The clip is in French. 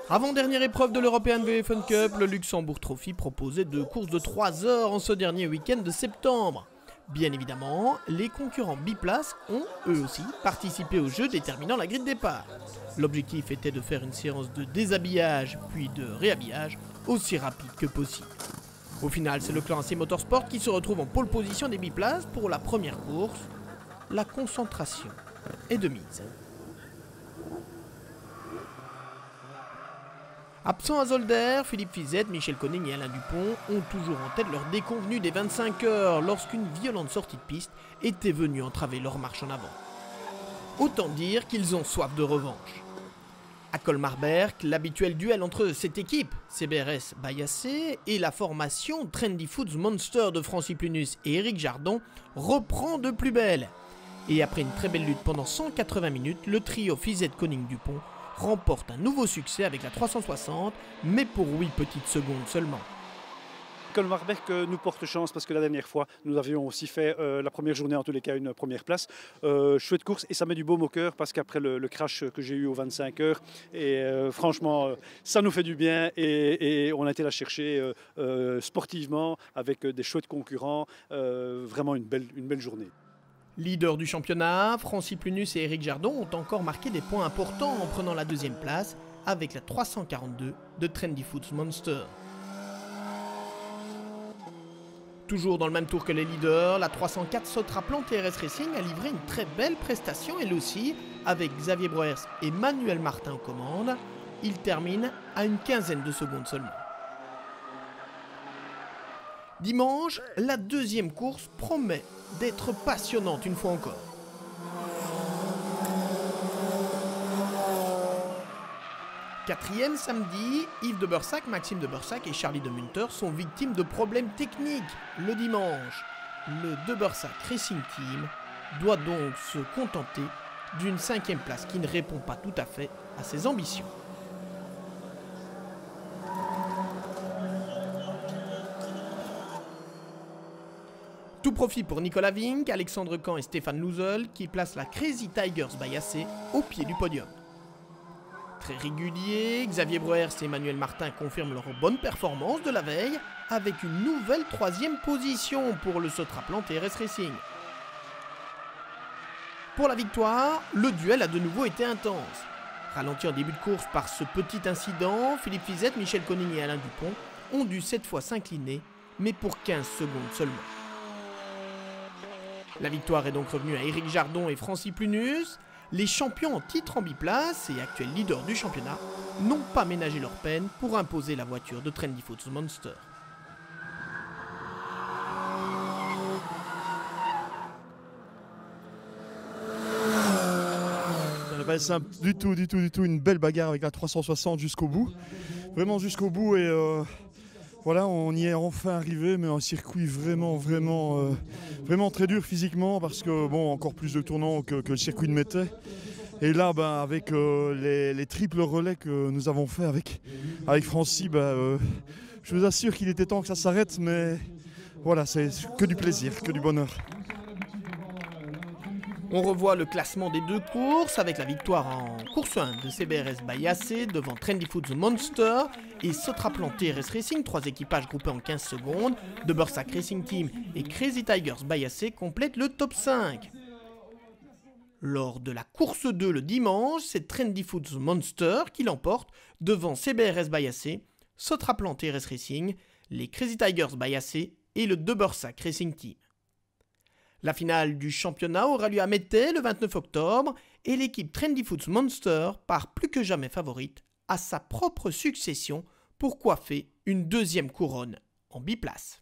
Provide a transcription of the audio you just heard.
Avant-dernière épreuve de l'European VFN Cup, le Luxembourg Trophy proposait 2 courses de 3 heures en ce dernier week-end de septembre. Bien évidemment, les concurrents biplaces ont, eux aussi, participé au jeu déterminant la grille de départ. L'objectif était de faire une séance de déshabillage puis de réhabillage aussi rapide que possible. Au final, c'est le clan AC Motorsport qui se retrouve en pole position des biplaces pour la première course. La concentration est de mise. Absents à Zolder, Philippe Fizette, Michel Koning et Alain Dupont ont toujours en tête leur déconvenue des 25 heures lorsqu'une violente sortie de piste était venue entraver leur marche en avant. Autant dire qu'ils ont soif de revanche. À Colmar-Berg, l'habituel duel entre cette équipe, CBRS Bayassé, et la formation Trendy Foods Monster de Francis Plunus et Éric Jardon reprend de plus belle. Et après une très belle lutte pendant 180 minutes, le trio Fizette-Koning-Dupont remporte un nouveau succès avec la 360, mais pour 8 petites secondes seulement. Colmar-Berg nous porte chance parce que la dernière fois, nous avions aussi fait la première journée, en tous les cas, une première place. Chouette course et ça met du baume au cœur parce qu'après le crash que j'ai eu aux 25 heures, et franchement, ça nous fait du bien et on a été la chercher sportivement avec des chouettes concurrents. Vraiment une belle journée. Leader du championnat, Francis Plunus et Éric Jardon ont encore marqué des points importants en prenant la deuxième place avec la 342 de Trendy Foods Monster. Toujours dans le même tour que les leaders, la 304 Sotraplan TRS Racing a livré une très belle prestation elle aussi, avec Xavier Broers et Manuel Martin aux commandes. Il termine à une quinzaine de secondes seulement. Dimanche, la deuxième course promet d'être passionnante une fois encore. Quatrième samedi, Yves de Bursac, Maxime de Bursac et Charlie de Munter sont victimes de problèmes techniques. Le dimanche, le de Bursac Racing Team doit donc se contenter d'une 5e place qui ne répond pas tout à fait à ses ambitions. Tout profit pour Nicolas Vink, Alexandre Camp et Stéphane Louzel qui placent la Crazy Tigers Bayassé au pied du podium. Très réguliers, Xavier Broers et Emmanuel Martin confirment leur bonne performance de la veille avec une nouvelle 3e position pour le Sotraplan TRS Racing. Pour la victoire, le duel a de nouveau été intense. Ralenti en début de course par ce petit incident, Philippe Fizette, Michel Koning et Alain Dupont ont dû cette fois s'incliner, mais pour 15 secondes seulement. La victoire est donc revenue à Éric Jardon et Francis Plunus. Les champions en titre en biplace et actuels leaders du championnat n'ont pas ménagé leur peine pour imposer la voiture de Trendy Foods Monster. Ça n'est pas simple du tout, une belle bagarre avec la 360 jusqu'au bout. Vraiment jusqu'au bout et voilà, on y est enfin arrivé, mais un circuit vraiment très dur physiquement parce que bon, encore plus de tournants que le circuit ne mettait. Et là, avec les triples relais que nous avons fait avec Francis, je vous assure qu'il était temps que ça s'arrête, mais voilà, c'est que du plaisir, que du bonheur. On revoit le classement des deux courses avec la victoire en course 1 de CBRS Bayassé devant Trendy Foods Monster et Sotraplan TRS Racing, 3 équipages groupés en 15 secondes. De Bursac Racing Team et Crazy Tigers Bayassé complètent le top 5. Lors de la course 2 le dimanche, c'est Trendy Foods Monster qui l'emporte devant CBRS Bayassé, Sotraplan TRS Racing, les Crazy Tigers Bayassé et le De Bursac Racing Team. La finale du championnat aura lieu à Mettey le 29 octobre et l'équipe Trendy Foods Monster part plus que jamais favorite à sa propre succession pour coiffer une 2e couronne en biplace.